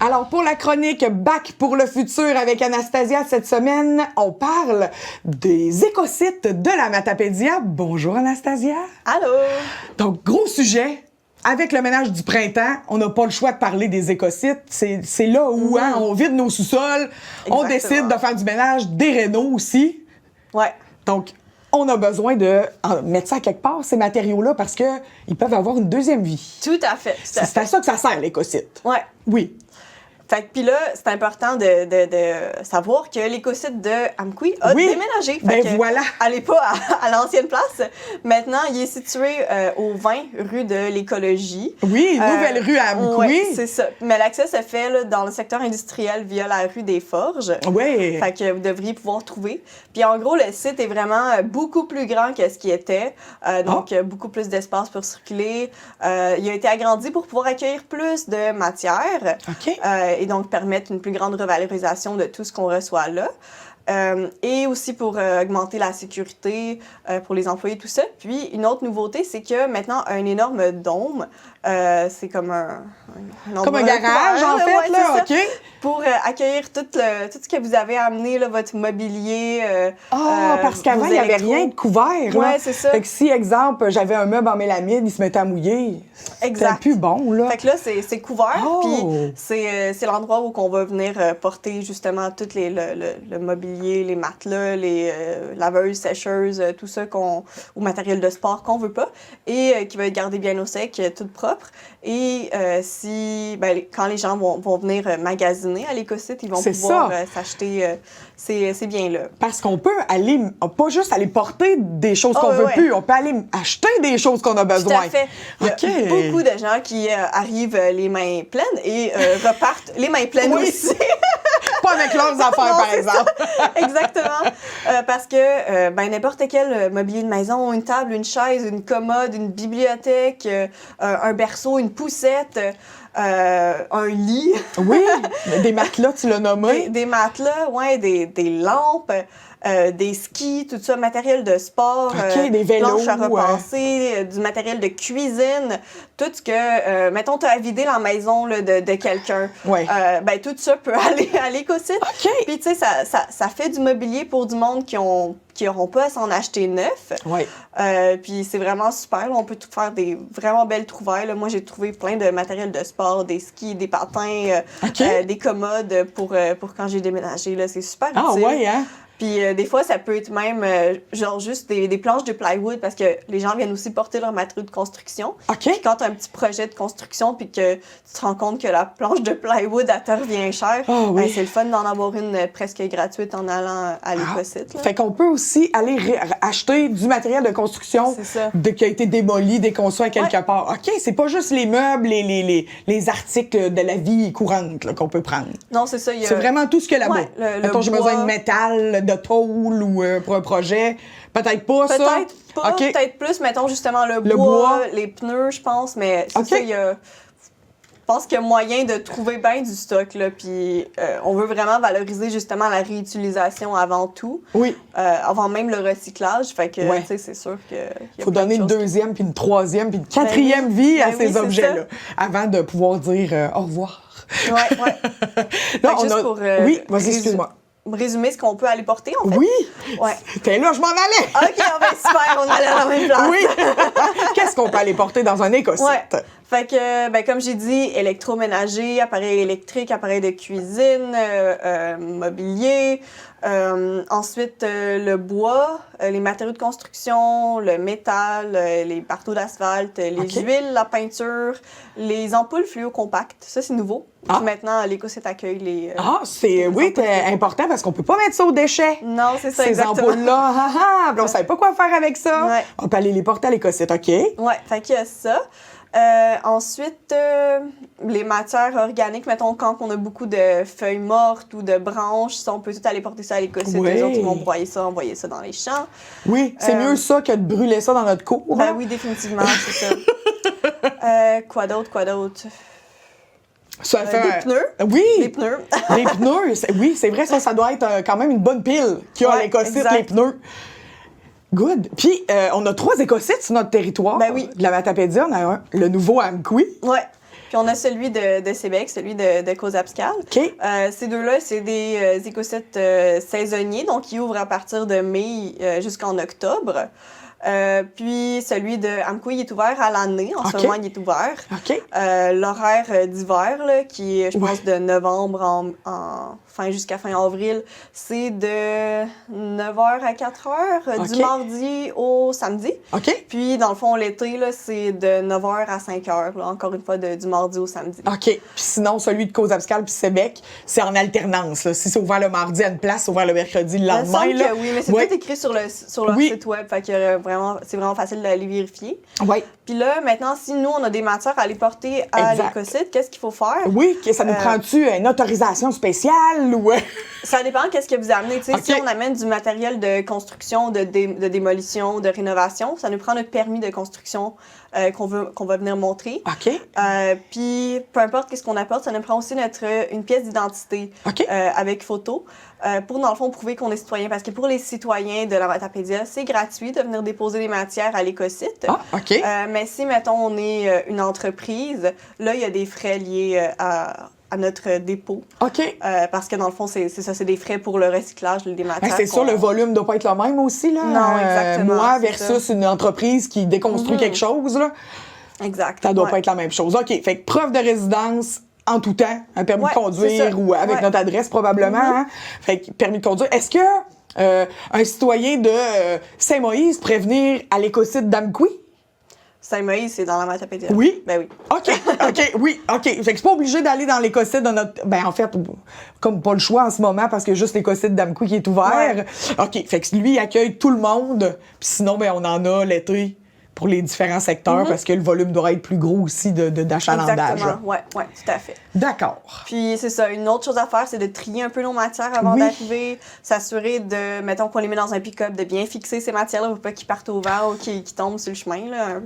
Alors, pour la chronique Bac pour le futur avec Anastasia, cette semaine, on parle des écosites de la Matapédia. Bonjour, Anastasia. Allô. Donc, gros sujet. Avec le ménage du printemps, on n'a pas le choix de parler des écosites. C'est là où on vide nos sous-sols, on décide de faire du ménage, des rénaux aussi. Ouais. Donc, on a besoin de mettre ça quelque part, ces matériaux-là, parce qu'ils peuvent avoir une deuxième vie. Tout à fait. C'est à ça que ça sert, l'écosite. Ouais. Oui. Fait que puis là, c'est important de savoir que l'écosite de Amqui a déménagé. Fait que voilà. Allez pas à l'ancienne place. Maintenant, il est situé au 20 rue de l'Écologie. Oui, nouvelle rue à Amqui. Oui, c'est ça. Mais l'accès se fait là, dans le secteur industriel via la rue des Forges. Oui. Fait que vous devriez pouvoir trouver. Puis en gros, le site est vraiment beaucoup plus grand que ce qui était. Donc, beaucoup plus d'espace pour circuler. Il a été agrandi pour pouvoir accueillir plus de matière. OK. Et donc permettre une plus grande revalorisation de tout ce qu'on reçoit là. Et aussi pour augmenter la sécurité pour les employés, tout ça. Puis, une autre nouveauté, c'est que maintenant, un énorme dôme, c'est comme un garage, en fait, là, OK? Pour accueillir tout ce que vous avez amené, là, votre mobilier. Parce qu'avant, il n'y avait rien de couvert. Oui, c'est ça. Fait que si, exemple, j'avais un meuble en mélamine, il se mettait à mouiller. C'était plus bon, là. Fait que là, c'est couvert, puis c'est l'endroit où on va venir porter, justement, tout le mobilier, les matelas, les laveuses, sécheuses, tout ça ou matériel de sport qu'on veut pas, et qui va être gardé bien au sec, tout propre. Et quand les gens vont venir magasiner à l'écosite, ils vont pouvoir s'acheter ces biens-là. Parce qu'on peut aller, pas juste aller porter des choses qu'on veut plus, on peut aller acheter des choses qu'on a besoin. Tout à fait. Il y a beaucoup de gens qui arrivent les mains pleines et repartent les mains pleines aussi. Pas avec leurs affaires, par exemple. Exactement. Parce que n'importe quel mobilier de maison, une table, une chaise, une commode, une bibliothèque, un berceau, une poussette, un lit. Oui, des matelas, tu l'as nommé. Des matelas, oui, des lampes. Des skis, tout ça, matériel de sport, des vélos, planches à repasser, du matériel de cuisine, tout ce que, mettons, tu as à vider la maison là, de quelqu'un. Ouais. Tout ça peut aller à l'écosite. OK. Puis, tu sais, ça fait du mobilier pour du monde qui n'auront pas à s'en acheter neuf. Oui. Puis c'est vraiment super. Là, on peut tout faire des vraiment belles trouvailles. Là. Moi, j'ai trouvé plein de matériel de sport, des skis, des patins, des commodes pour quand j'ai déménagé. Là. C'est super utile. Ah ouais, hein? Puis des fois, ça peut être même genre juste des planches de plywood parce que les gens viennent aussi porter leur matériaux de construction. OK. Puis quand tu as un petit projet de construction puis que tu te rends compte que la planche de plywood, elle te revient cher, c'est le fun d'en avoir une presque gratuite en allant à l'écosite. Fait qu'on peut aussi aller acheter du matériel de construction qui a été démoli, déconstruit à quelque part. OK, c'est pas juste les meubles, les articles de la vie courante là, qu'on peut prendre. Non, c'est ça. C'est vraiment tout ce qu'il y a là-bas. Mettons, j'ai bois, besoin de métal, de tôle ou pour un projet. Peut-être pas ça. Peut-être pas, peut-être plus, mettons justement le bois, les pneus, je pense, mais c'est ça, je pense qu'il y a moyen de trouver bien du stock, là, puis on veut vraiment valoriser justement la réutilisation avant tout, avant même le recyclage, fait que, tu sais, c'est sûr qu'il faut donner une deuxième, puis une troisième, puis une quatrième vie à ces objets-là, avant de pouvoir dire au revoir. Ouais. Là, oui, vas-y, excuse-moi. Résumer ce qu'on peut aller porter, en fait. Oui! Ouais. T'es là, je m'en allais! OK, super, on allait à la même place. Oui! Qu'est-ce qu'on peut aller porter dans un écosite? Ouais. Fait que, comme j'ai dit, électroménager, appareil électrique, appareil de cuisine, mobilier. Ensuite, le bois, les matériaux de construction, le métal, les marteaux d'asphalte, les huiles, la peinture, les ampoules fluo-compactes. Ça, c'est nouveau. Puis maintenant, l'écosite accueille les... c'est important parce qu'on peut pas mettre ça aux déchets. Non, c'est ça, ces exactement. Ces ampoules-là, on savait pas quoi faire avec ça. Ouais. On peut aller les porter à l'écosite, OK? Ouais, fait qu'il y a ça. Ensuite, les matières organiques, mettons, quand on a beaucoup de feuilles mortes ou de branches, ça, on peut tout aller porter ça à l'écosite. Les autres, ils vont broyer ça, envoyer ça dans les champs. Oui, c'est mieux ça que de brûler ça dans notre cour. Ben oui, définitivement, c'est ça. Quoi d'autre? Ça fait... Des pneus. Oui. Des pneus. Les pneus, oui, c'est vrai, ça doit être quand même une bonne pile qu'il y a à l'écosite, les pneus. Good. Puis, on a 3 écosites sur notre territoire. Ben oui. De la Matapédia, on a le nouveau Amqui. Ouais. Puis on a celui de Sébec, celui de Cozapscal. OK. Ces deux-là, c'est des écosites saisonniers, donc ils ouvrent à partir de mai jusqu'en octobre. Puis celui de Amqui, il est ouvert à l'année. En ce moment, il est ouvert. OK. L'horaire d'hiver, là, qui est, je pense, de novembre jusqu'à fin avril, c'est de 9h à 4h, du mardi au samedi. OK. Puis, dans le fond, l'été, là, c'est de 9h à 5h, là, encore une fois, du mardi au samedi. OK. Puis sinon, celui de Cozapscal puis Sébec, c'est en alternance. Là. Si c'est ouvert le mardi à une place, c'est ouvert le mercredi le lendemain. Il me semble que oui, mais c'est tout écrit sur leur site web. Fait que c'est vraiment facile d'aller vérifier. Oui. Puis là, maintenant, si nous, on a des matières à aller porter à l'écosite, qu'est-ce qu'il faut faire? Oui, ça nous prend-tu une autorisation spéciale ou... Ça dépend qu'est-ce que vous amenez. Okay. Si on amène du matériel de construction, de démolition, de rénovation, ça nous prend notre permis de construction qu'on va venir montrer. OK. Puis, peu importe qu'est-ce qu'on apporte, ça nous prend aussi une pièce d'identité avec photo pour, dans le fond, prouver qu'on est citoyen. Parce que pour les citoyens de la Matapédia, c'est gratuit de venir déposer des matières à l'écosite. Ah, OK. Mais si, mettons, on est une entreprise, là, il y a des frais liés à notre dépôt. OK. Parce que dans le fond, c'est ça, c'est des frais pour le recyclage des matières. C'est sûr, le volume ne doit pas être le même aussi, là. Non, exactement. Moi versus une entreprise qui déconstruit quelque chose, là. Exact. Ça doit pas être la même chose. OK. Fait que preuve de résidence en tout temps, un permis de conduire ou avec notre adresse probablement. Hein? Fait que permis de conduire. Est-ce que un citoyen de Saint-Moïse pourrait venir à l'écosite d'Amqui? Saint-Moïse, c'est dans la Matapédia. Oui? Ben oui. OK, oui, OK. Fait que c'est pas obligé d'aller dans l'écosite de notre... Ben, en fait, comme pas le choix en ce moment, parce que juste l'écosite d'Amqui qui est ouvert. Ouais. OK, fait que lui, il accueille tout le monde. Puis sinon, ben, on en a l'été pour les différents secteurs, parce que le volume doit être plus gros aussi d'achalandage. Exactement, oui, tout à fait. D'accord. Puis c'est ça, une autre chose à faire, c'est de trier un peu nos matières avant d'arriver, s'assurer de, mettons qu'on les met dans un pick-up, de bien fixer ces matières-là pour pas qu'ils partent au vent ou qu'ils tombent sur le chemin. Là.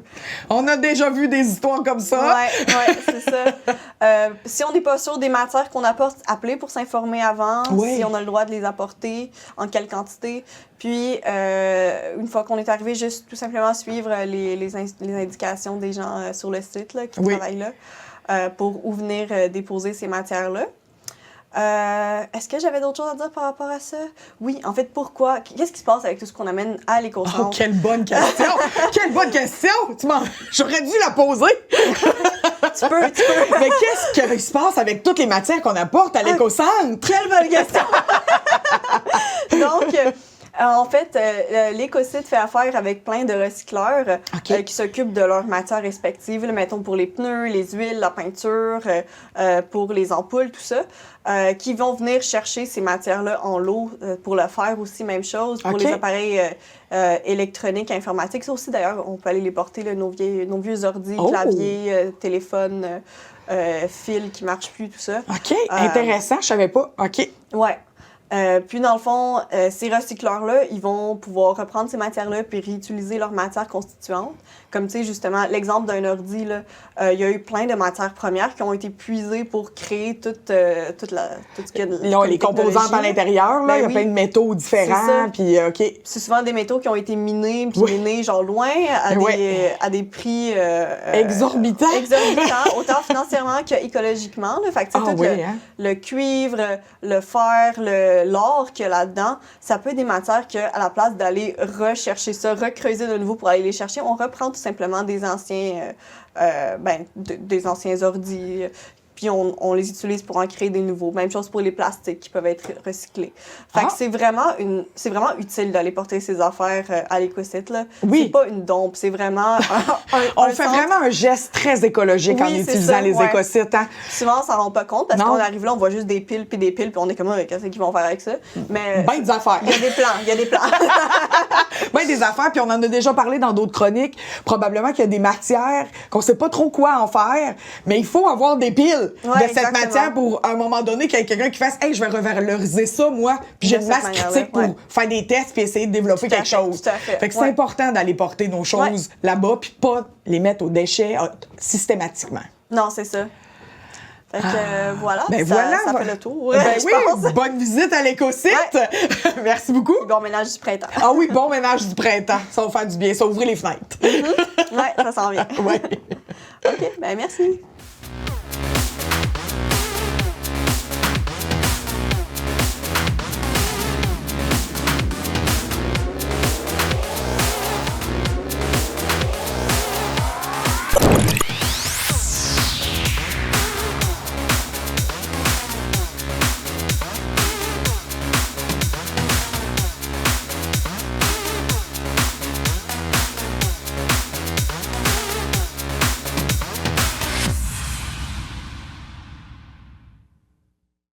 On a déjà vu des histoires comme ça. Oui, c'est ça. Si on n'est pas sûr des matières qu'on apporte, appelez pour s'informer avant, si on a le droit de les apporter, en quelle quantité. Puis, une fois qu'on est arrivé, juste tout simplement suivre les indications des gens sur le site là, qui travaillent là pour où venir déposer ces matières-là. Est-ce que j'avais d'autres choses à dire par rapport à ça? Oui, en fait, pourquoi? Qu'est-ce qui se passe avec tout ce qu'on amène à l'éco-centre? Oh, quelle bonne question! Quelle bonne question! J'aurais dû la poser! Tu peux. Mais qu'est-ce qui se passe avec toutes les matières qu'on apporte à l'éco-centre? Quelle bonne question! Donc... en fait, l'écosite fait affaire avec plein de recycleurs qui s'occupent de leurs matières respectives, là, mettons pour les pneus, les huiles, la peinture, pour les ampoules, tout ça, qui vont venir chercher ces matières-là en lot pour le fer aussi, même chose, pour les appareils électroniques, informatiques. Ça aussi, d'ailleurs, on peut aller les porter, là, nos vieux ordi, claviers, téléphones, fils qui ne marchent plus, tout ça. OK, intéressant, je savais pas. OK. Ouais. Puis, dans le fond, ces recycleurs-là, ils vont pouvoir reprendre ces matières-là puis réutiliser leurs matières constituantes. Comme, tu sais, justement, l'exemple d'un ordi, là, il y a eu plein de matières premières qui ont été puisées pour créer tout ce qu'il y a de les composantes à l'intérieur, là, il y a plein de métaux différents, puis C'est souvent des métaux qui ont été minés, puis minés, genre, loin, à des prix... exorbitants, autant financièrement qu'écologiquement, là. Fait que, tu sais, le cuivre, le fer, l'or qu'il y a là-dedans, ça peut être des matières qu'à la place d'aller rechercher ça, recreuser de nouveau pour aller les chercher, on reprend tout simplement des anciens ordis, puis on les utilise pour en créer des nouveaux. Même chose pour les plastiques qui peuvent être recyclés. Fait que c'est vraiment utile d'aller porter ces affaires à l'écosite, là. Oui. C'est pas une dompe, c'est vraiment on fait vraiment un geste très écologique en utilisant les écosites. Hein? Souvent, on s'en rend pas compte parce qu'on arrive là, on voit juste des piles, puis on est comme, qu'est-ce qu'ils vont faire avec ça? Mais ben des affaires. Il y a des plans. Ben des affaires, puis on en a déjà parlé dans d'autres chroniques. Probablement qu'il y a des matières qu'on sait pas trop quoi en faire, mais il faut avoir des piles de cette matière pour, à un moment donné, qu'il y ait quelqu'un qui fasse « Hey, je vais revaloriser ça, moi, puis j'ai une masse critique pour faire des tests puis essayer de développer quelque chose. » Fait que c'est important d'aller porter nos choses là-bas puis pas les mettre aux déchets systématiquement. Non, c'est ça. Fait que voilà, ça fait le tour. Bonne visite à l'écosite. Merci beaucoup. Et bon ménage du printemps. Ah oui, bon ménage du printemps. Ça va faire du bien, ça va ouvrir les fenêtres. Oui, ça s'en vient. Ouais. OK, ben merci.